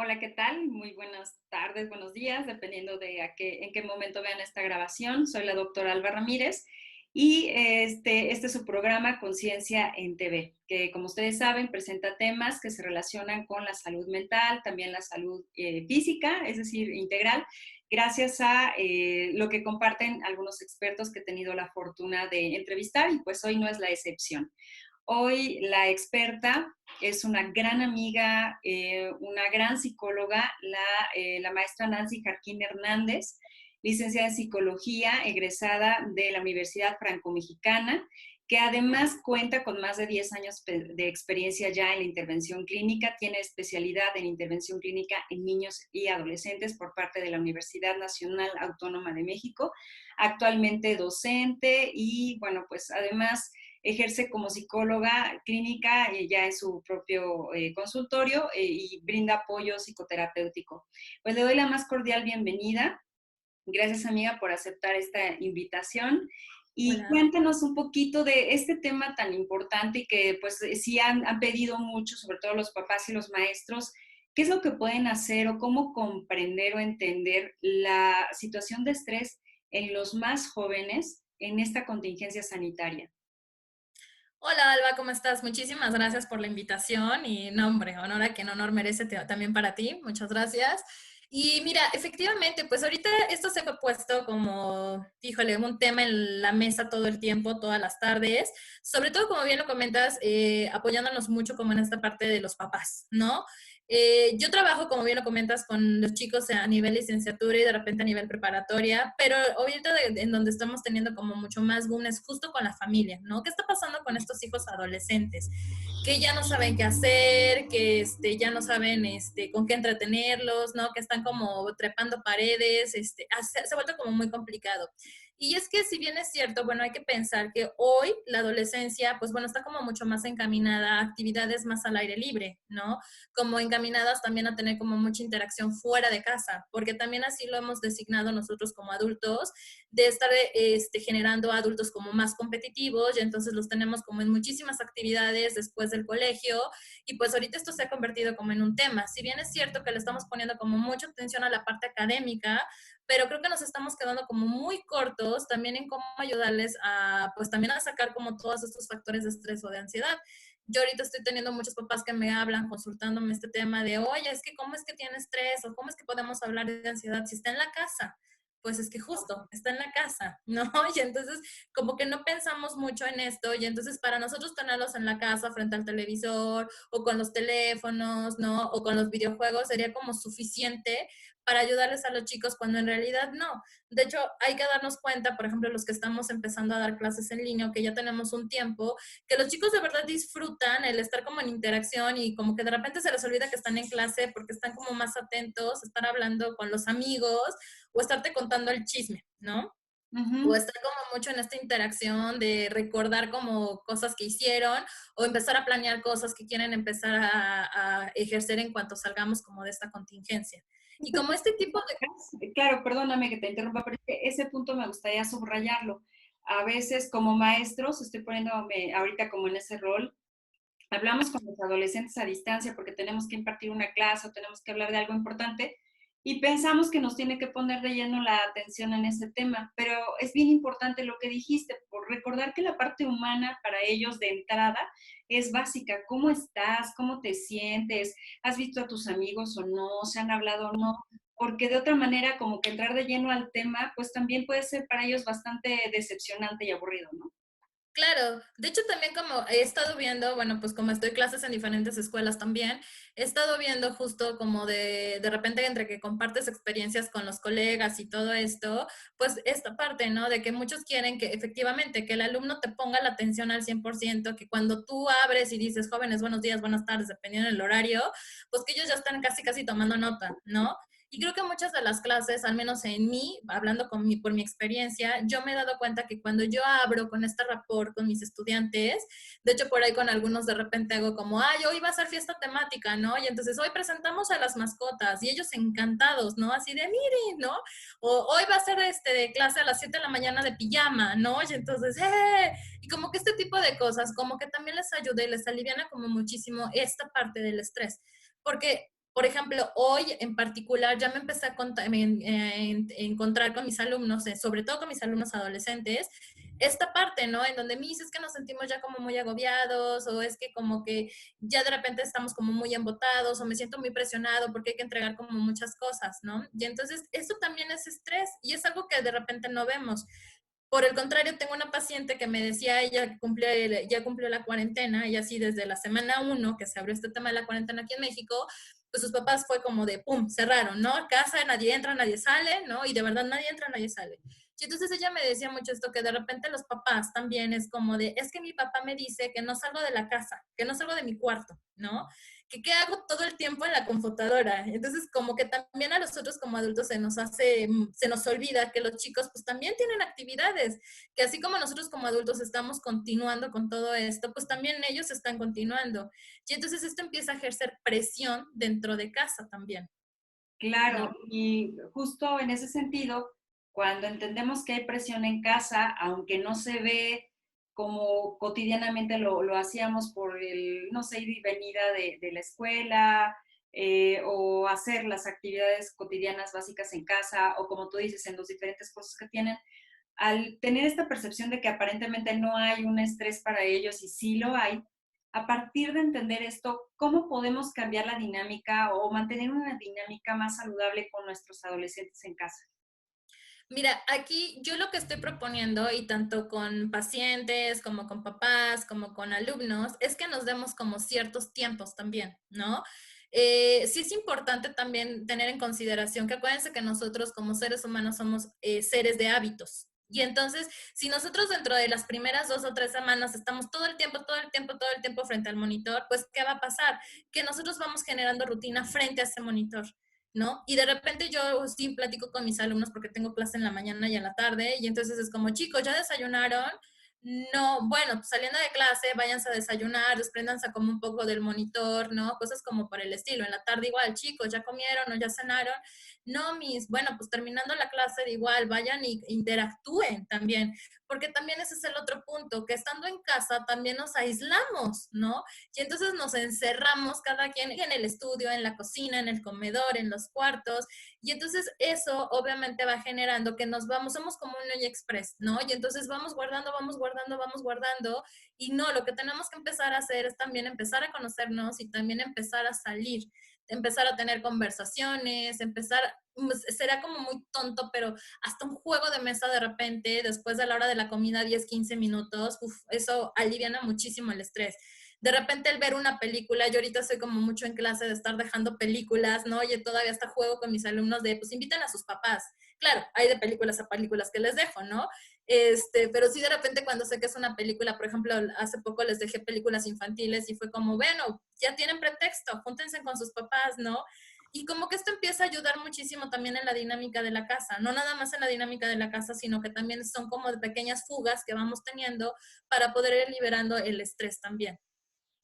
Hola, ¿qué tal? Muy buenas tardes, buenos días, dependiendo de en qué momento vean esta grabación. Soy la doctora Alba Ramírez y este es su programa Conciencia en TV, que como ustedes saben presenta temas que se relacionan con la salud mental, también la salud física, es decir, integral, gracias a lo que comparten algunos expertos que he tenido la fortuna de entrevistar y pues hoy no es la excepción. Hoy la experta es una gran amiga, una gran psicóloga, la maestra Nancy Jarquín Hernández, licenciada en psicología, egresada de la Universidad Franco-Mexicana, que además cuenta con más de 10 años de experiencia ya en la intervención clínica, tiene especialidad en intervención clínica en niños y adolescentes por parte de la Universidad Nacional Autónoma de México, actualmente docente y bueno, pues además ejerce como psicóloga clínica ya en su propio consultorio y brinda apoyo psicoterapéutico. Pues le doy la más cordial bienvenida. Gracias, amiga, por aceptar esta invitación. Y Hola. cuéntanos un poquito de este tema tan importante y que pues sí han pedido mucho, sobre todo los papás y los maestros. ¿Qué es lo que pueden hacer o cómo comprender o entender la situación de estrés en los más jóvenes en esta contingencia sanitaria? Hola, Alba, ¿cómo estás? Muchísimas gracias por la invitación y no, hombre, honor a quien honor merece también para ti. Muchas gracias. Y mira, efectivamente, pues ahorita esto se ha puesto como, híjole, un tema en la mesa todo el tiempo, todas las tardes, sobre todo como bien lo comentas, apoyándonos mucho como en esta parte de los papás, ¿no? Yo trabajo, como bien lo comentas, con los chicos a nivel licenciatura y de repente a nivel preparatoria, pero ahorita en donde estamos teniendo como mucho más boom es justo con la familia, ¿no? ¿Qué está pasando con estos hijos adolescentes? Que ya no saben qué hacer, que ya no saben con qué entretenerlos, ¿no? Que están como trepando paredes, se ha vuelto como muy complicado. Y es que si bien es cierto, bueno, hay que pensar que hoy la adolescencia, pues bueno, está como mucho más encaminada a actividades más al aire libre, ¿no? Como encaminadas también a tener como mucha interacción fuera de casa, porque también así lo hemos designado nosotros como adultos, de estar generando adultos como más competitivos, y entonces los tenemos como en muchísimas actividades después del colegio, y pues ahorita esto se ha convertido como en un tema. Si bien es cierto que le estamos poniendo como mucha atención a la parte académica, pero creo que nos estamos quedando como muy cortos también en cómo ayudarles a, pues también a sacar como todos estos factores de estrés o de ansiedad. Yo ahorita estoy teniendo muchos papás que me hablan consultándome este tema de, oye, es que cómo es que tiene estrés o cómo es que podemos hablar de ansiedad si está en la casa. Pues es que justo está en la casa, ¿no? Y entonces como que no pensamos mucho en esto y entonces para nosotros tenerlos en la casa frente al televisor o con los teléfonos, ¿no? O con los videojuegos sería como suficiente para ayudarles a los chicos cuando en realidad no. De hecho, hay que darnos cuenta, por ejemplo, los que estamos empezando a dar clases en línea, que ya tenemos un tiempo, que los chicos de verdad disfrutan el estar como en interacción y como que de repente se les olvida que están en clase porque están como más atentos, estar hablando con los amigos o estarte contando el chisme, ¿no? Uh -huh. O estar como mucho en esta interacción de recordar como cosas que hicieron o empezar a planear cosas que quieren empezar a ejercer en cuanto salgamos como de esta contingencia. Y como este tipo de... Claro, perdóname que te interrumpa, pero ese punto me gustaría subrayarlo. A veces como maestros, estoy poniéndome ahorita como en ese rol, hablamos con los adolescentes a distancia porque tenemos que impartir una clase o tenemos que hablar de algo importante y pensamos que nos tiene que poner de lleno la atención en ese tema, pero es bien importante lo que dijiste, por recordar que la parte humana para ellos de entrada es básica. ¿Cómo estás? ¿Cómo te sientes? ¿Has visto a tus amigos o no? ¿Se han hablado o no? Porque de otra manera, como que entrar de lleno al tema, pues también puede ser para ellos bastante decepcionante y aburrido, ¿no? Claro, de hecho también como he estado viendo, bueno, pues como estoy clases en diferentes escuelas también, he estado viendo justo como de repente entre que compartes experiencias con los colegas y todo esto, pues esta parte, ¿no? De que muchos quieren que efectivamente que el alumno te ponga la atención al 100%, que cuando tú abres y dices jóvenes, buenos días, buenas tardes, dependiendo del horario, pues que ellos ya están casi casi tomando nota, ¿no? Y creo que muchas de las clases, al menos en mí, hablando por mi experiencia, yo me he dado cuenta que cuando yo abro con este rapport con mis estudiantes, de hecho por ahí con algunos de repente hago como, ay, hoy va a ser fiesta temática, ¿no? Y entonces hoy presentamos a las mascotas y ellos encantados, ¿no? Así de, miren, ¿no? O hoy va a ser de clase a las 7 de la mañana de pijama, ¿no? Y entonces, ¡eh! Y como que este tipo de cosas, como que también les ayuda y les aliviana como muchísimo esta parte del estrés. Porque Por ejemplo, hoy en particular ya me empecé a encontrar con mis alumnos, sobre todo con mis alumnos adolescentes, esta parte, ¿no? En donde me dices que nos sentimos ya como muy agobiados o es que como que ya de repente estamos como muy embotados o me siento muy presionado porque hay que entregar como muchas cosas, ¿no? Y entonces eso también es estrés y es algo que de repente no vemos. Por el contrario, tengo una paciente que me decía, ya cumplió la cuarentena y así desde la semana 1 que se abrió este tema de la cuarentena aquí en México, pues sus papás fue como de, ¡pum!, cerraron, ¿no? Casa, nadie entra, nadie sale, ¿no? Y de verdad nadie entra, nadie sale. Y entonces ella me decía mucho esto, que de repente los papás también es como de, es que mi papá me dice que no salgo de la casa, que no salgo de mi cuarto, ¿no? Que qué hago todo el tiempo en la computadora. Entonces, como que también a nosotros como adultos se nos olvida que los chicos pues también tienen actividades, que así como nosotros como adultos estamos continuando con todo esto, pues también ellos están continuando. Y entonces esto empieza a ejercer presión dentro de casa también, ¿no? Claro, y justo en ese sentido, cuando entendemos que hay presión en casa, aunque no se ve como cotidianamente lo hacíamos por el, no sé, ir y venida de la escuela, o hacer las actividades cotidianas básicas en casa, o como tú dices, en los diferentes cursos que tienen, al tener esta percepción de que aparentemente no hay un estrés para ellos y sí lo hay, a partir de entender esto, ¿cómo podemos cambiar la dinámica o mantener una dinámica más saludable con nuestros adolescentes en casa? Mira, aquí yo lo que estoy proponiendo, y tanto con pacientes, como con papás, como con alumnos, es que nos demos como ciertos tiempos también, ¿no? Sí es importante también tener en consideración que acuérdense que nosotros como seres humanos somos seres de hábitos. Y entonces, si nosotros dentro de las primeras 2 o 3 semanas estamos todo el tiempo, todo el tiempo, todo el tiempo frente al monitor, pues, ¿qué va a pasar? Que nosotros vamos generando rutina frente a ese monitor. ¿No? Y de repente yo sí platico con mis alumnos porque tengo clase en la mañana y en la tarde, y entonces es como, chicos, ¿ya desayunaron? No, bueno, pues saliendo de clase, váyanse a desayunar, despréndanse como un poco del monitor, ¿no? Cosas como por el estilo. En la tarde igual, chicos, ¿ya comieron o ya cenaron? No, bueno, pues terminando la clase de igual, vayan y interactúen también, porque también ese es el otro punto, que estando en casa también nos aislamos, ¿no? Y entonces nos encerramos cada quien en el estudio, en la cocina, en el comedor, en los cuartos. Y entonces eso obviamente va generando que nos vamos, somos como un Noy Express, ¿no? Y entonces vamos guardando, vamos guardando, vamos guardando. Y no, lo que tenemos que empezar a hacer es también empezar a conocernos y también empezar a salir, empezar a tener conversaciones, será como muy tonto, pero hasta un juego de mesa de repente, después de la hora de la comida, 10, 15 minutos, eso aliviana muchísimo el estrés. De repente el ver una película, yo ahorita soy como mucho en clase de estar dejando películas, ¿no? Oye, todavía hasta juego con mis alumnos de, pues inviten a sus papás. Claro, hay de películas a películas que les dejo, ¿no? Pero sí de repente cuando sé que es una película, por ejemplo, hace poco les dejé películas infantiles y fue como, bueno, ya tienen pretexto, júntense con sus papás, ¿no? Y como que esto empieza a ayudar muchísimo también en la dinámica de la casa, no nada más en la dinámica de la casa, sino que también son como de pequeñas fugas que vamos teniendo para poder ir liberando el estrés también.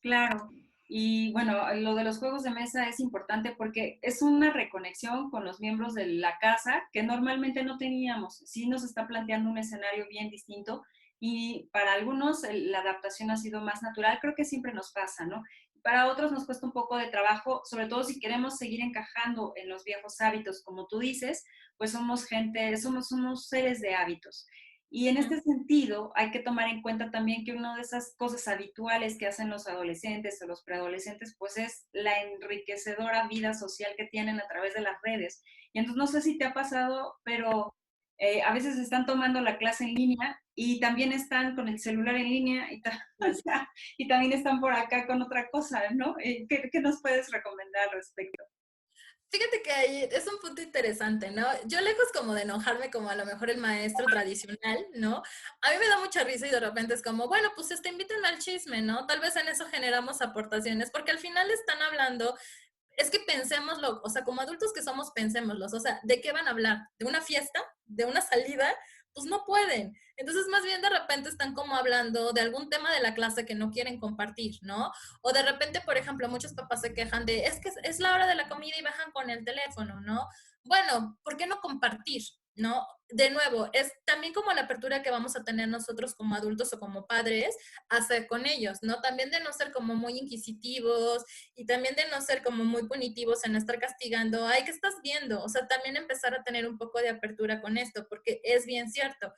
Claro. Y bueno, lo de los juegos de mesa es importante porque es una reconexión con los miembros de la casa que normalmente no teníamos. Sí nos está planteando un escenario bien distinto y para algunos la adaptación ha sido más natural. Creo que siempre nos pasa, ¿no? Para otros nos cuesta un poco de trabajo, sobre todo si queremos seguir encajando en los viejos hábitos, como tú dices, pues somos gente, somos seres de hábitos. Y en Ujú. este sentido, hay que tomar en cuenta también que una de esas cosas habituales que hacen los adolescentes o los preadolescentes, pues es la enriquecedora vida social que tienen a través de las redes. Y entonces no sé si te ha pasado, pero a veces están tomando la clase en línea y también están con el celular en línea y, o sea, y también están por acá con otra cosa, ¿no? ¿Qué nos puedes recomendar al respecto? Fíjate que ahí es un punto interesante, ¿no? Yo lejos como de enojarme como a lo mejor el maestro tradicional, ¿no? A mí me da mucha risa y de repente es como, bueno, pues invítenme al chisme, ¿no? Tal vez en eso generamos aportaciones, porque al final están hablando, es que pensémoslo, o sea, como adultos que somos, pensémoslos, o sea, ¿de qué van a hablar? ¿De una fiesta? ¿De una salida? Pues no pueden. Entonces, más bien de repente están como hablando de algún tema de la clase que no quieren compartir, ¿no? O de repente, por ejemplo, muchos papás se quejan de, es que es la hora de la comida y bajan con el teléfono, ¿no? Bueno, ¿por qué no compartir? ¿no? De nuevo, es también como la apertura que vamos a tener nosotros como adultos o como padres a hacer con ellos, ¿no? También de no ser como muy inquisitivos y también de no ser como muy punitivos en estar castigando, ay, ¿qué estás viendo? O sea, también empezar a tener un poco de apertura con esto, porque es bien cierto.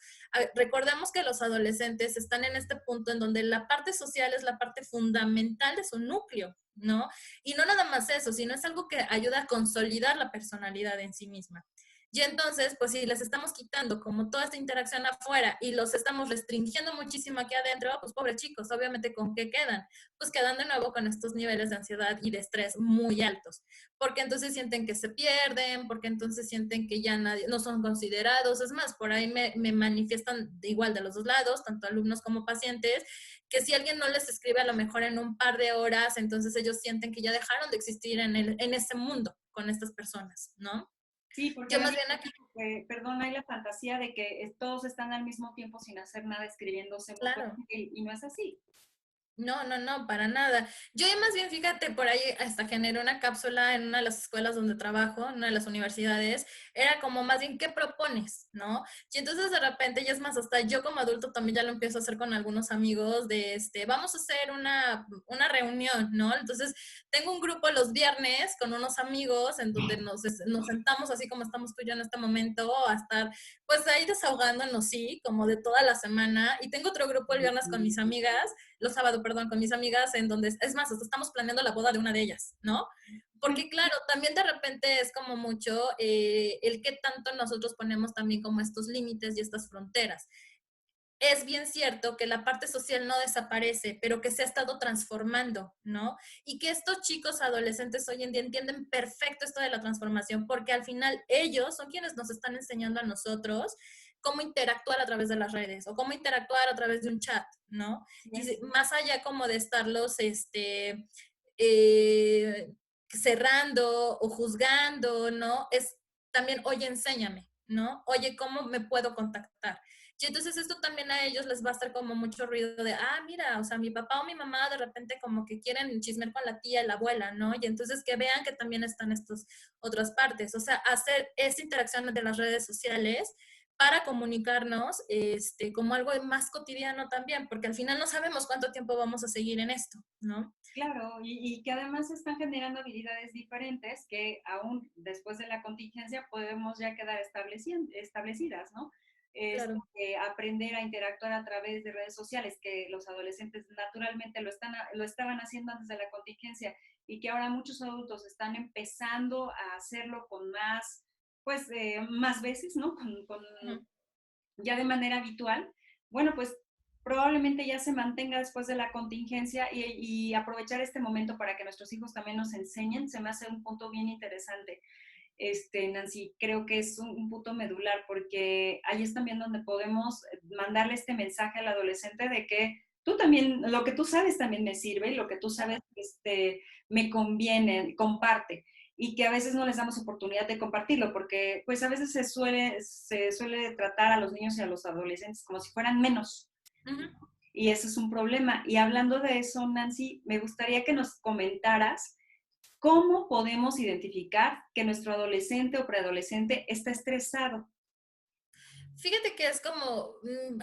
Recordemos que los adolescentes están en este punto en donde la parte social es la parte fundamental de su núcleo, ¿no? Y no nada más eso, sino es algo que ayuda a consolidar la personalidad en sí misma. Y entonces, pues si les estamos quitando como toda esta interacción afuera y los estamos restringiendo muchísimo aquí adentro, pues pobres chicos, obviamente ¿con qué quedan? Pues quedan de nuevo con estos niveles de ansiedad y de estrés muy altos, porque entonces sienten que se pierden, porque entonces sienten que ya nadie, no son considerados, es más, por ahí me manifiestan igual de los dos lados, tanto alumnos como pacientes, que si alguien no les escribe a lo mejor en un par de horas, entonces ellos sienten que ya dejaron de existir en ese mundo con estas personas, ¿no? Sí, porque Yo más además, bien aquí, perdón, hay la fantasía de que todos están al mismo tiempo sin hacer nada, escribiéndose claro. mutuamente, y no es así. No, no, no, para nada. Yo más bien, fíjate, por ahí hasta generé una cápsula en una de las escuelas donde trabajo, en una de las universidades, era como más bien, ¿qué propones? ¿No? Y entonces de repente, y es más, hasta yo como adulto también ya lo empiezo a hacer con algunos amigos de, vamos a hacer una reunión, ¿no? Entonces, tengo un grupo los viernes con unos amigos en donde nos sentamos así como estamos tú y yo en este momento a estar, pues ahí desahogándonos, sí, como de toda la semana. Y tengo otro grupo el viernes con mis amigas los sábados, perdón, con mis amigas, en donde, es más, hasta estamos planeando la boda de una de ellas, ¿no? Porque claro, también de repente es como mucho el que tanto nosotros ponemos también como estos límites y estas fronteras. Es bien cierto que la parte social no desaparece, pero que se ha estado transformando, ¿no? Y que estos chicos adolescentes hoy en día entienden perfecto esto de la transformación, porque al final ellos son quienes nos están enseñando a nosotros cómo interactuar a través de las redes o cómo interactuar a través de un chat, ¿no? Y Yes. más allá como de estarlos, cerrando o juzgando, ¿no? Es también, oye, enséñame, ¿no? Oye, ¿cómo me puedo contactar? Y entonces esto también a ellos les va a estar como mucho ruido de, ah, mira, o sea, mi papá o mi mamá de repente como que quieren chismear con la tía y la abuela, ¿no? Y entonces que vean que también están estas otras partes, o sea, hacer esta interacción de las redes sociales para comunicarnos como algo más cotidiano también, porque al final no sabemos cuánto tiempo vamos a seguir en esto, ¿no? Claro, y que además están generando habilidades diferentes que aún después de la contingencia podemos ya quedar establecidas, ¿no? Claro. Aprender a interactuar a través de redes sociales, que los adolescentes naturalmente lo estaban haciendo antes de la contingencia y que ahora muchos adultos están empezando a hacerlo con más, pues, más veces, ¿no? Ujú. Ya de manera habitual. Bueno, pues probablemente ya se mantenga después de la contingencia, y aprovechar este momento para que nuestros hijos también nos enseñen, se me hace un punto bien interesante. Nancy, creo que es un punto medular, porque ahí es también donde podemos mandarle este mensaje al adolescente de que tú también, lo que tú sabes también me sirve, y lo que tú sabes me conviene, comparte. Y que a veces no les damos oportunidad de compartirlo, porque pues a veces se suele tratar a los niños y a los adolescentes como si fueran menos, Ujú. y eso es un problema. Y hablando de eso, Nancy, me gustaría que nos comentaras cómo podemos identificar que nuestro adolescente o preadolescente está estresado. Fíjate que es como,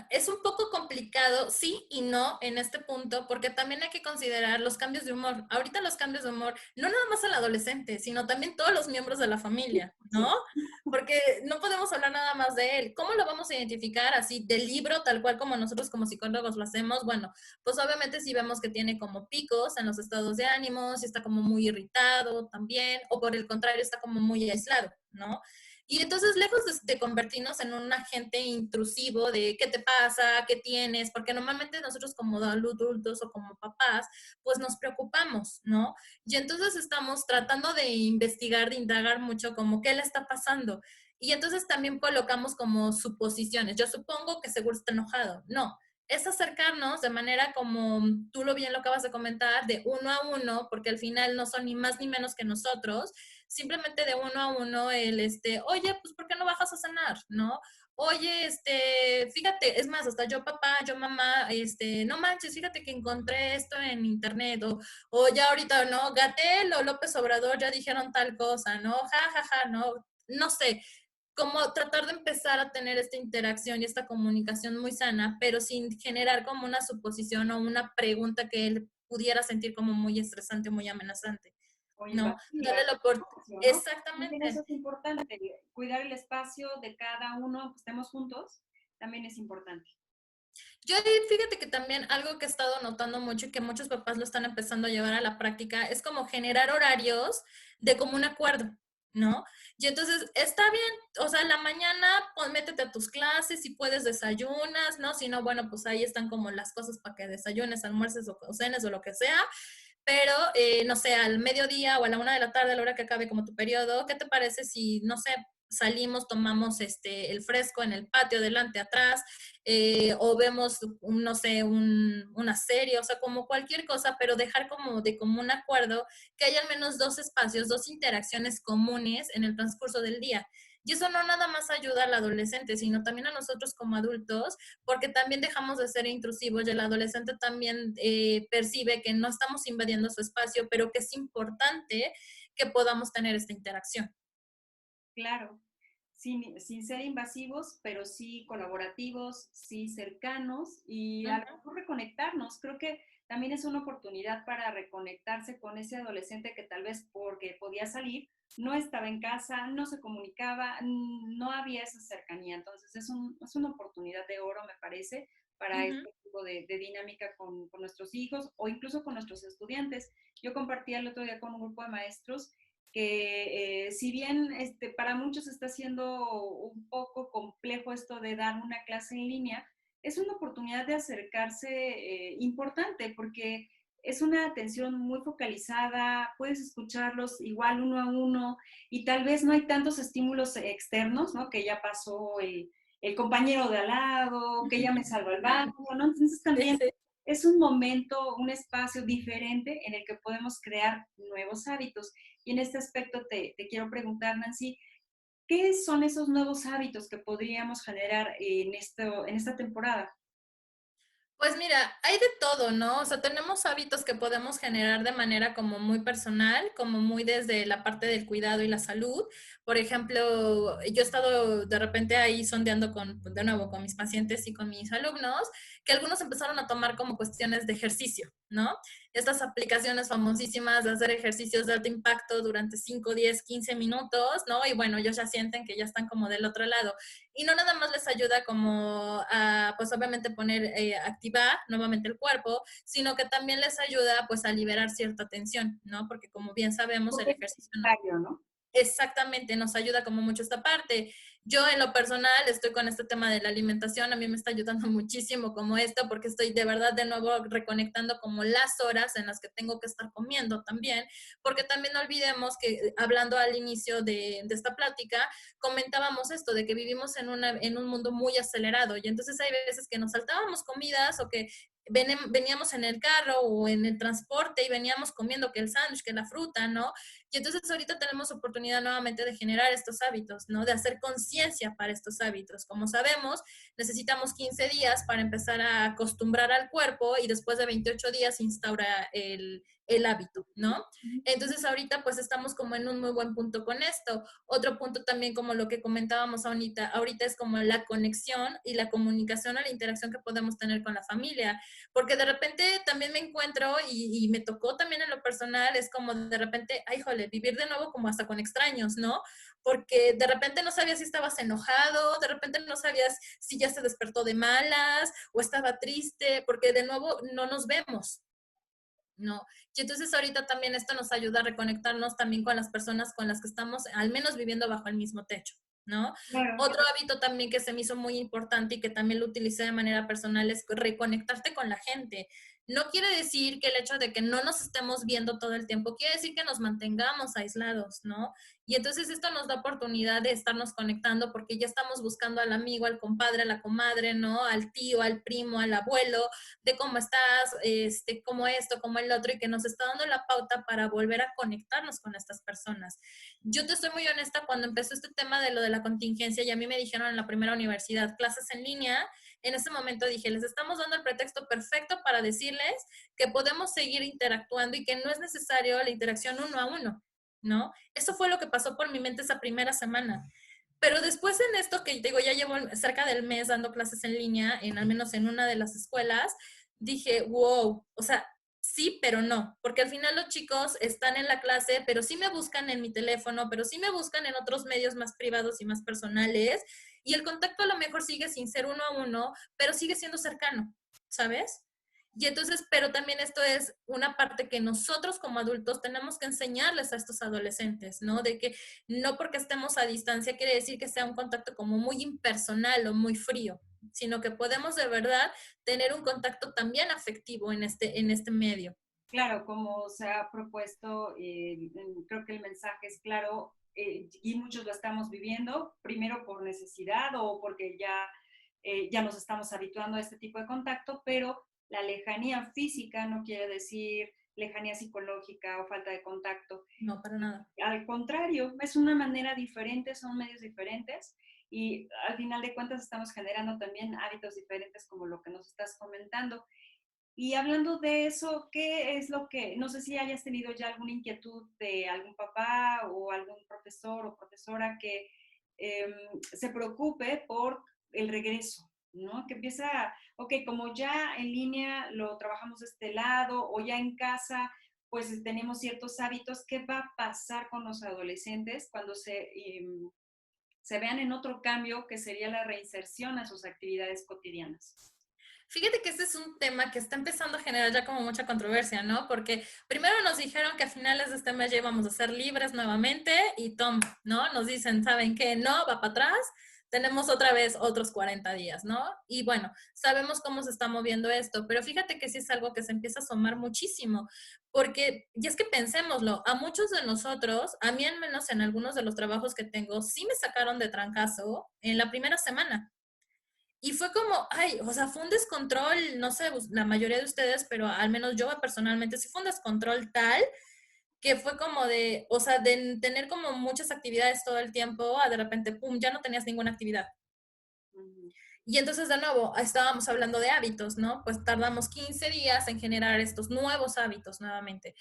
es un poco complicado, sí y no en este punto, porque también hay que considerar los cambios de humor. Ahorita los cambios de humor, no nada más al adolescente, sino también todos los miembros de la familia, ¿no? Sí. Porque no podemos hablar nada más de él. ¿Cómo lo vamos a identificar así del libro, tal cual como nosotros como psicólogos lo hacemos? Bueno, pues obviamente si vemos que tiene como picos en los estados de ánimo, si está como muy irritado también, o por el contrario está como muy aislado, ¿no? Y entonces, lejos de convertirnos en un agente intrusivo de qué te pasa, qué tienes, porque normalmente nosotros como adultos o como papás, pues nos preocupamos, ¿no? Y entonces estamos tratando de investigar, de indagar mucho como qué le está pasando. Y entonces también colocamos como suposiciones. Yo supongo que seguro está enojado. No, es acercarnos de manera como tú lo bien lo acabas de comentar, de uno a uno, porque al final no son ni más ni menos que nosotros, simplemente de uno a uno oye, pues ¿por qué no bajas a cenar? ¿No? Oye, fíjate, es más, hasta yo papá, yo mamá, no manches, fíjate que encontré esto en internet, o ya ahorita, ¿no? Gatel o López Obrador ya dijeron tal cosa, ¿no? Ja, ja, ja, no, no sé, como tratar de empezar a tener esta interacción y esta comunicación muy sana, pero sin generar como una suposición o una pregunta que él pudiera sentir como muy estresante o muy amenazante, O ¿no? invasiva, Darle la oportunidad. ¿no? También eso Exactamente. es importante, cuidar el espacio de cada uno, aunque estemos juntos, también es importante. Yo fíjate que también algo que he estado notando mucho y que muchos papás lo están empezando a llevar a la práctica es como generar horarios de común acuerdo, ¿no? Y entonces está bien, o sea, en la mañana pues métete a tus clases, si puedes desayunas, ¿no? Si no, bueno, pues ahí están como las cosas para que desayunes, almuerces o cenes o lo que sea, pero no sé, al mediodía o a la 1 de la tarde, a la hora que acabe como tu periodo, ¿qué te parece si, no sé, salimos, tomamos el fresco en el patio, delante, atrás, o vemos, no sé, una serie, o sea, como cualquier cosa, pero dejar como de común acuerdo que haya al menos dos espacios, dos interacciones comunes en el transcurso del día. Y eso no nada más ayuda al adolescente, sino también a nosotros como adultos, porque también dejamos de ser intrusivos y el adolescente también percibe que no estamos invadiendo su espacio, pero que es importante que podamos tener esta interacción. Claro, sin ser invasivos, pero sí colaborativos, sí cercanos y a lo Ujú. mejor reconectarnos. Creo que también es una oportunidad para reconectarse con ese adolescente que tal vez porque podía salir, no estaba en casa, no se comunicaba, no había esa cercanía. Entonces es una oportunidad de oro, me parece, para Ujú. este tipo de dinámica con nuestros hijos o incluso con nuestros estudiantes. Yo compartí el otro día con un grupo de maestros que si bien para muchos está siendo un poco complejo esto de dar una clase en línea, es una oportunidad de acercarse importante porque es una atención muy focalizada, puedes escucharlos igual uno a uno y tal vez no hay tantos estímulos externos, ¿no? Que ya pasó el compañero de al lado, que ya me salvó el banco, ¿no? Entonces Sí, también sí. es un momento, un espacio diferente en el que podemos crear nuevos hábitos. Y en este aspecto te quiero preguntar, Nancy, ¿qué son esos nuevos hábitos que podríamos generar en esta temporada? Pues mira, hay de todo, ¿no? O sea, tenemos hábitos que podemos generar de manera como muy personal, como muy desde la parte del cuidado y la salud. Por ejemplo, yo he estado de repente ahí sondeando de nuevo, con mis pacientes y con mis alumnos, que algunos empezaron a tomar como cuestiones de ejercicio, ¿no? Estas aplicaciones famosísimas de hacer ejercicios de alto impacto durante 5, 10, 15 minutos, ¿no? Y bueno, ellos ya sienten que ya están como del otro lado. Y no nada más les ayuda como a, pues obviamente poner, activar nuevamente el cuerpo, sino que también les ayuda pues a liberar cierta tensión, ¿no? Porque como bien sabemos, el Porque es ejercicio necesario, ¿no? exactamente, nos ayuda como mucho esta parte. Yo en lo personal estoy con este tema de la alimentación, a mí me está ayudando muchísimo como esto, porque estoy de verdad de nuevo reconectando como las horas en las que tengo que estar comiendo también, porque también no olvidemos que hablando al inicio de esta plática, comentábamos esto de que vivimos en un mundo muy acelerado y entonces hay veces que nos saltábamos comidas o que veníamos en el carro o en el transporte y veníamos comiendo que el sándwich, que la fruta, ¿no? Y entonces ahorita tenemos oportunidad nuevamente de generar estos hábitos, ¿no? De hacer conciencia para estos hábitos. Como sabemos, necesitamos 15 días para empezar a acostumbrar al cuerpo y después de 28 días se instaura el hábito, ¿no? Entonces ahorita pues estamos como en un muy buen punto con esto. Otro punto también como lo que comentábamos ahorita es como la conexión y la comunicación o la interacción que podemos tener con la familia, porque de repente también me encuentro y me tocó también en lo personal, es como de repente, ay, jole, vivir de nuevo como hasta con extraños, ¿no? Porque de repente no sabías si estabas enojado, de repente no sabías si ya se despertó de malas o estaba triste, porque de nuevo no nos vemos. No, y entonces ahorita también esto nos ayuda a reconectarnos también con las personas con las que estamos al menos viviendo bajo el mismo techo, ¿no? Claro. Otro hábito también que se me hizo muy importante y que también lo utilicé de manera personal es reconectarte con la gente. No quiere decir que el hecho de que no nos estemos viendo todo el tiempo, quiere decir que nos mantengamos aislados, ¿no? Y entonces esto nos da oportunidad de estarnos conectando porque ya estamos buscando al amigo, al compadre, a la comadre, ¿no? Al tío, al primo, al abuelo, de cómo estás, cómo esto, cómo el otro, y que nos está dando la pauta para volver a conectarnos con estas personas. Yo te estoy muy honesta, cuando empezó este tema de lo de la contingencia y a mí me dijeron en la primera universidad, clases en línea, en ese momento dije, les estamos dando el pretexto perfecto para decirles que podemos seguir interactuando y que no es necesario la interacción uno a uno, ¿no? Eso fue lo que pasó por mi mente esa primera semana. Pero después en esto que digo, ya llevo cerca del mes dando clases en línea, al menos en una de las escuelas, dije, wow, o sea, sí, pero no, porque al final los chicos están en la clase, pero sí me buscan en mi teléfono, pero sí me buscan en otros medios más privados y más personales, y el contacto a lo mejor sigue sin ser uno a uno, pero sigue siendo cercano, ¿sabes? Y entonces, pero también esto es una parte que nosotros como adultos tenemos que enseñarles a estos adolescentes, ¿no? De que no porque estemos a distancia quiere decir que sea un contacto como muy impersonal o muy frío, sino que podemos de verdad tener un contacto también afectivo en este medio. Claro, como se ha propuesto, creo que el mensaje es claro y muchos lo estamos viviendo, primero por necesidad o porque ya nos estamos habituando a este tipo de contacto, pero la lejanía física no quiere decir lejanía psicológica o falta de contacto. No, para nada. Al contrario, es una manera diferente, son medios diferentes y al final de cuentas estamos generando también hábitos diferentes como lo que nos estás comentando. Y hablando de eso, ¿qué es lo que, no sé si hayas tenido ya alguna inquietud de algún papá o algún profesor o profesora que se preocupe por el regreso, ¿no? Que empieza, ok, como ya en línea lo trabajamos de este lado o ya en casa, pues tenemos ciertos hábitos, ¿qué va a pasar con los adolescentes cuando se vean en otro cambio que sería la reinserción a sus actividades cotidianas? Fíjate que este es un tema que está empezando a generar ya como mucha controversia, ¿no? Porque primero nos dijeron que a finales de este mes ya íbamos a ser libres nuevamente y toma, ¿no? Nos dicen, ¿saben qué? No, va para atrás, tenemos otra vez otros 40 días, ¿no? Y bueno, sabemos cómo se está moviendo esto, pero fíjate que sí es algo que se empieza a asomar muchísimo, porque, y es que pensémoslo, a muchos de nosotros, a mí al menos en algunos de los trabajos que tengo, sí me sacaron de trancazo en la primera semana. Y fue como, ay, o sea, fue un descontrol, no sé, la mayoría de ustedes, pero al menos yo personalmente sí fue un descontrol tal que fue como de, o sea, de tener como muchas actividades todo el tiempo, a de repente, pum, ya no tenías ninguna actividad. Ujú. Y entonces de nuevo, estábamos hablando de hábitos, ¿no? Pues tardamos 15 días en generar estos nuevos hábitos nuevamente.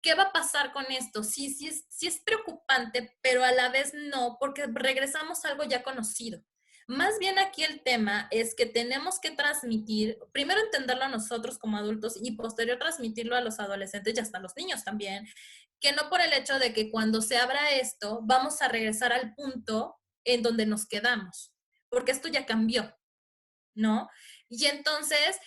¿Qué va a pasar con esto? Sí es preocupante, pero a la vez no, porque regresamos a algo ya conocido. Más bien aquí el tema es que tenemos que transmitir, primero entenderlo a nosotros como adultos y posterior transmitirlo a los adolescentes y hasta a los niños también, que no por el hecho de que cuando se abra esto vamos a regresar al punto en donde nos quedamos, porque esto ya cambió, ¿no? Y entonces,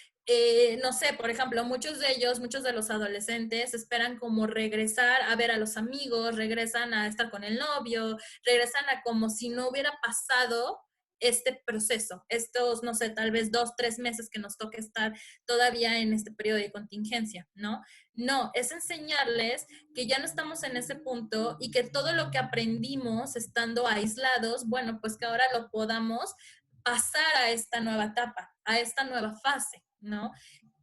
no sé, por ejemplo, muchos de ellos, muchos de los adolescentes esperan como regresar a ver a los amigos, regresan a estar con el novio, regresan a como si no hubiera pasado este proceso, estos, no sé, tal vez 2, 3 meses que nos toque estar todavía en este periodo de contingencia, ¿no? No, es enseñarles que ya no estamos en ese punto y que todo lo que aprendimos estando aislados, bueno, pues que ahora lo podamos pasar a esta nueva etapa, a esta nueva fase, ¿no?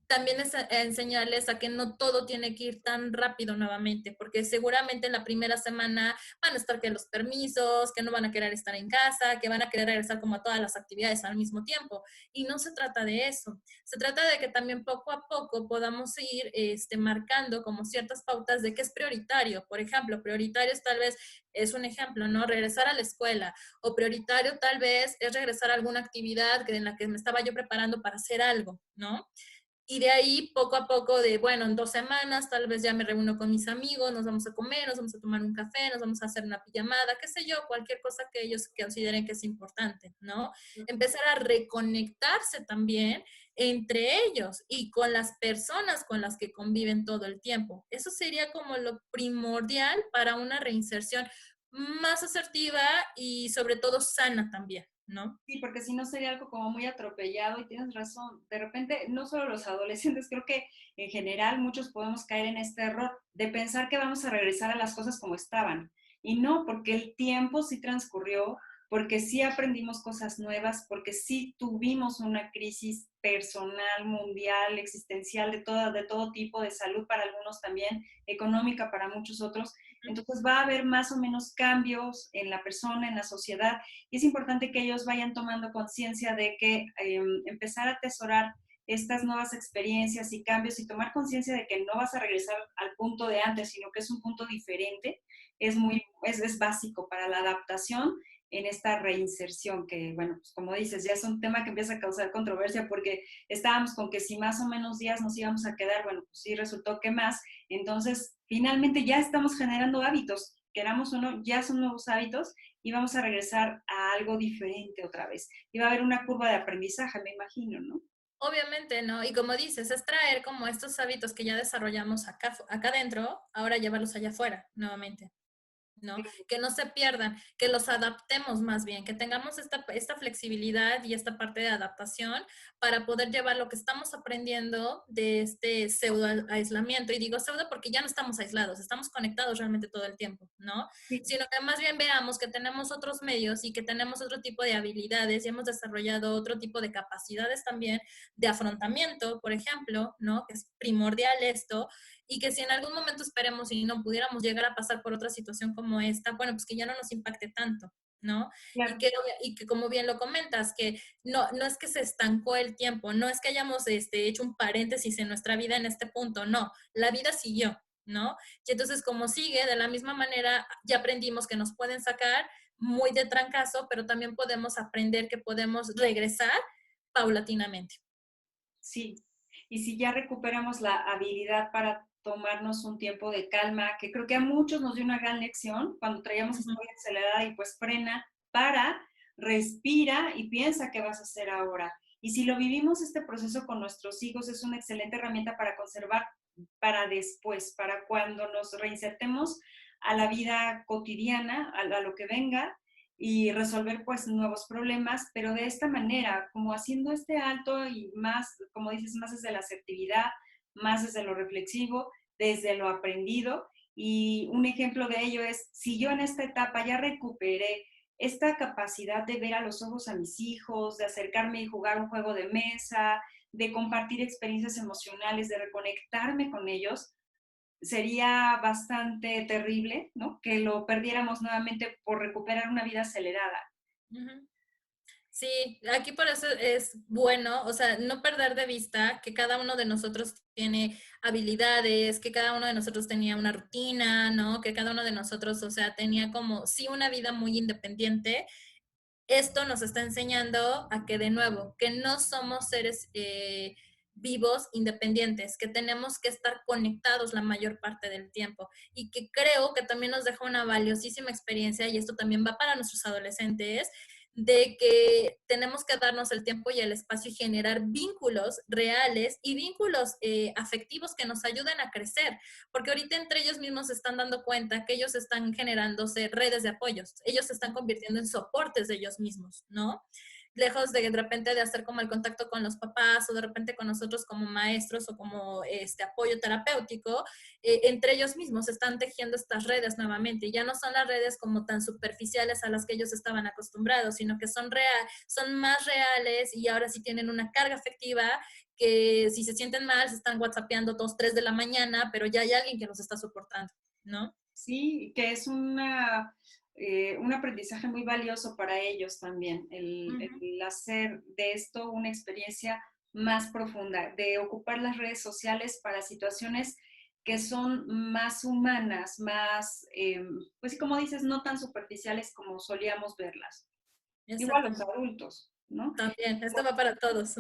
También es enseñarles a que no todo tiene que ir tan rápido nuevamente, porque seguramente en la primera semana van a estar que los permisos, que no van a querer estar en casa, que van a querer regresar como a todas las actividades al mismo tiempo. Y no se trata de eso. Se trata de que también poco a poco podamos ir marcando como ciertas pautas de qué es prioritario. Por ejemplo, prioritarios tal vez es un ejemplo, ¿no? Regresar a la escuela o prioritario tal vez es regresar a alguna actividad en la que me estaba yo preparando para hacer algo, ¿no? Y de ahí, poco a poco, de, bueno, en 2 semanas, tal vez ya me reúno con mis amigos, nos vamos a comer, nos vamos a tomar un café, nos vamos a hacer una pijamada, qué sé yo, cualquier cosa que ellos consideren que es importante, ¿no? Empezar a reconectarse también entre ellos y con las personas con las que conviven todo el tiempo. Eso sería como lo primordial para una reinserción más asertiva y sobre todo sana también, ¿no? Sí, porque si no sería algo como muy atropellado y tienes razón. De repente, no solo los adolescentes, creo que en general muchos podemos caer en este error de pensar que vamos a regresar a las cosas como estaban. Y no, porque el tiempo sí transcurrió, porque sí aprendimos cosas nuevas, porque sí tuvimos una crisis personal, mundial, existencial, de todo tipo, de salud para algunos también, económica para muchos otros. Entonces va a haber más o menos cambios en la persona, en la sociedad, y es importante que ellos vayan tomando conciencia de que empezar a atesorar estas nuevas experiencias y cambios y tomar conciencia de que no vas a regresar al punto de antes, sino que es un punto diferente, es básico para la adaptación en esta reinserción que, bueno, pues como dices, ya es un tema que empieza a causar controversia porque estábamos con que si más o menos días nos íbamos a quedar, bueno, pues sí resultó que más, entonces finalmente ya estamos generando hábitos, queramos o no, ya son nuevos hábitos y vamos a regresar a algo diferente otra vez. Y va a haber una curva de aprendizaje, me imagino, ¿no? Obviamente, ¿no? Y como dices, es traer como estos hábitos que ya desarrollamos acá adentro, ahora llevarlos allá afuera nuevamente. ¿No? Que no se pierdan, que los adaptemos más bien, que tengamos esta flexibilidad y esta parte de adaptación para poder llevar lo que estamos aprendiendo de este pseudo aislamiento. Y digo pseudo porque ya no estamos aislados, estamos conectados realmente todo el tiempo, ¿no? Sí. Sino que más bien veamos que tenemos otros medios y que tenemos otro tipo de habilidades y hemos desarrollado otro tipo de capacidades también de afrontamiento, por ejemplo, ¿no? Que es primordial esto, y que si en algún momento esperemos y no pudiéramos llegar a pasar por otra situación como esta, bueno, pues que ya no nos impacte tanto, ¿no? Claro. Y que como bien lo comentas, que no es que se estancó el tiempo, no es que hayamos hecho un paréntesis en nuestra vida en este punto, no, la vida siguió, ¿no? Y entonces como sigue, de la misma manera, ya aprendimos que nos pueden sacar muy de trancazo, pero también podemos aprender que podemos regresar paulatinamente. Sí, y si ya recuperamos la habilidad para tomarnos un tiempo de calma, que creo que a muchos nos dio una gran lección cuando traíamos esta Ujú. vida acelerada y pues frena, para, respira y piensa qué vas a hacer ahora. Y si lo vivimos este proceso con nuestros hijos, es una excelente herramienta para conservar para después, para cuando nos reinsertemos a la vida cotidiana, a lo que venga, y resolver pues nuevos problemas, pero de esta manera, como haciendo este alto y más, como dices, más desde la asertividad, más desde lo reflexivo, desde lo aprendido. Y un ejemplo de ello es, si yo en esta etapa ya recuperé esta capacidad de ver a los ojos a mis hijos, de acercarme y jugar un juego de mesa, de compartir experiencias emocionales, de reconectarme con ellos, sería bastante terrible, ¿no? Que lo perdiéramos nuevamente por recuperar una vida acelerada. Ujú. Sí, aquí por eso es bueno, o sea, no perder de vista que cada uno de nosotros tiene habilidades, que cada uno de nosotros tenía una rutina, ¿no? Que cada uno de nosotros, o sea, tenía como, sí, una vida muy independiente. Esto nos está enseñando a que de nuevo, que no somos seres vivos independientes, que tenemos que estar conectados la mayor parte del tiempo y que creo que también nos deja una valiosísima experiencia y esto también va para nuestros adolescentes de que tenemos que darnos el tiempo y el espacio y generar vínculos reales y vínculos afectivos que nos ayuden a crecer, porque ahorita entre ellos mismos se están dando cuenta que ellos están generándose redes de apoyos, ellos se están convirtiendo en soportes de ellos mismos, ¿no? Lejos de repente de hacer como el contacto con los papás o de repente con nosotros como maestros o como este apoyo terapéutico, entre ellos mismos están tejiendo estas redes nuevamente y ya no son las redes como tan superficiales a las que ellos estaban acostumbrados, sino que son más reales y ahora sí tienen una carga afectiva que si se sienten mal se están whatsappeando 2, 3 de la mañana, pero ya hay alguien que los está soportando, ¿no? Sí, que es un aprendizaje muy valioso para ellos también, Ujú. el hacer de esto una experiencia más profunda, de ocupar las redes sociales para situaciones que son más humanas, más, pues sí, como dices, no tan superficiales como solíamos verlas. Igual los Exactamente. adultos, ¿no? También, esto va para todos.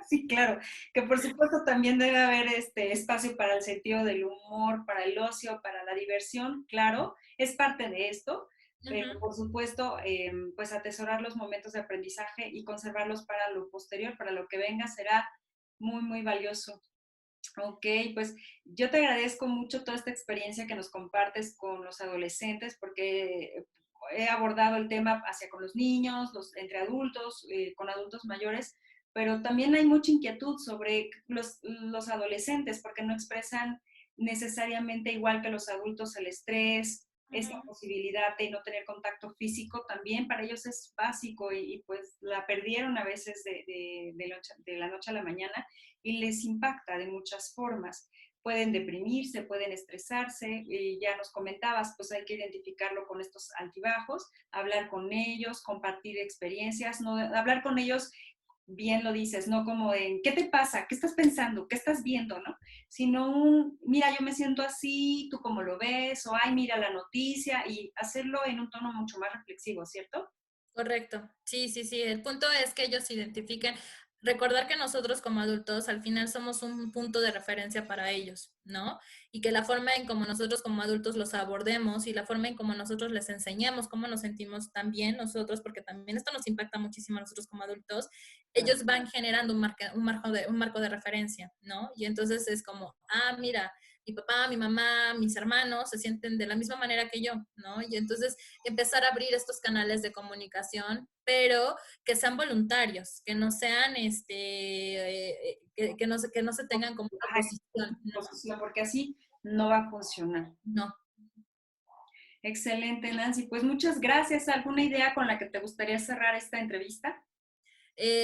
Sí, claro, que por supuesto también debe haber este espacio para el sentido del humor, para el ocio, para la diversión, claro, es parte de esto, pero Ujú. por supuesto, pues atesorar los momentos de aprendizaje y conservarlos para lo posterior, para lo que venga, será muy, muy valioso. Ok, pues yo te agradezco mucho toda esta experiencia que nos compartes con los adolescentes, porque he abordado el tema hacia con los niños, entre adultos, con adultos mayores, pero también hay mucha inquietud sobre los adolescentes, porque no expresan necesariamente igual que los adultos el estrés, esta Ujú. posibilidad de no tener contacto físico, también para ellos es básico y pues la perdieron a veces de la noche a la mañana y les impacta de muchas formas. Pueden deprimirse, pueden estresarse, y ya nos comentabas, pues hay que identificarlo con estos altibajos, hablar con ellos, compartir experiencias, no hablar con ellos, bien lo dices, no como en, ¿qué te pasa? ¿Qué estás pensando? ¿Qué estás viendo? ¿No? Sino un, mira, yo me siento así, ¿tú cómo lo ves? O, ay, mira la noticia, y hacerlo en un tono mucho más reflexivo, ¿cierto? Correcto. Sí, sí, sí. El punto es que ellos se identifiquen, recordar que nosotros como adultos al final somos un punto de referencia para ellos, ¿no? Y que la forma en como nosotros como adultos los abordemos y la forma en como nosotros les enseñamos cómo nos sentimos también nosotros, porque también esto nos impacta muchísimo a nosotros como adultos, Claro. ellos van generando un marco de referencia, ¿no? Y entonces es como, ah, mira, mi papá, mi mamá, mis hermanos se sienten de la misma manera que yo, ¿no? Y entonces empezar a abrir estos canales de comunicación, pero que sean voluntarios, que no sean, que no se tengan como una Ajá, posición, posición, porque así no va a funcionar. no. Excelente, Nancy. Pues muchas gracias. ¿Alguna idea con la que te gustaría cerrar esta entrevista?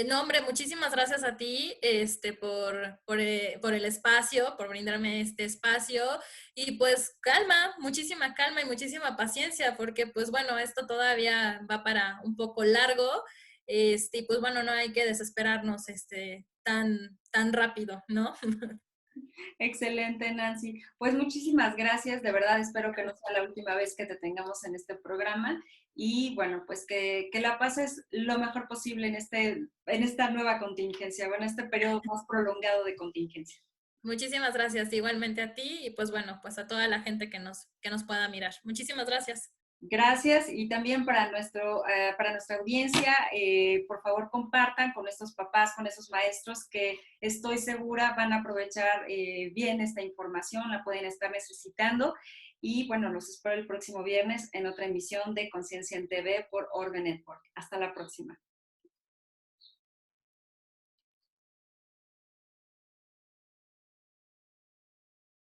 No, hombre, muchísimas gracias a ti, por el espacio, por brindarme este espacio y pues calma, muchísima calma y muchísima paciencia, porque pues bueno, esto todavía va para un poco largo, y pues bueno, no hay que desesperarnos, tan rápido, ¿no? Excelente, Nancy. Pues muchísimas gracias. De verdad, espero que no sea la última vez que te tengamos en este programa. Y bueno, pues que la pases lo mejor posible en esta nueva contingencia, bueno, este periodo más prolongado de contingencia. Muchísimas gracias, igualmente a ti y pues bueno, pues a toda la gente que nos pueda mirar. Muchísimas gracias. Gracias y también para nuestra audiencia, por favor compartan con estos papás, con esos maestros que estoy segura van a aprovechar bien esta información, la pueden estar necesitando y bueno, los espero el próximo viernes en otra emisión de Conciencia en TV por Orbe Network. Hasta la próxima.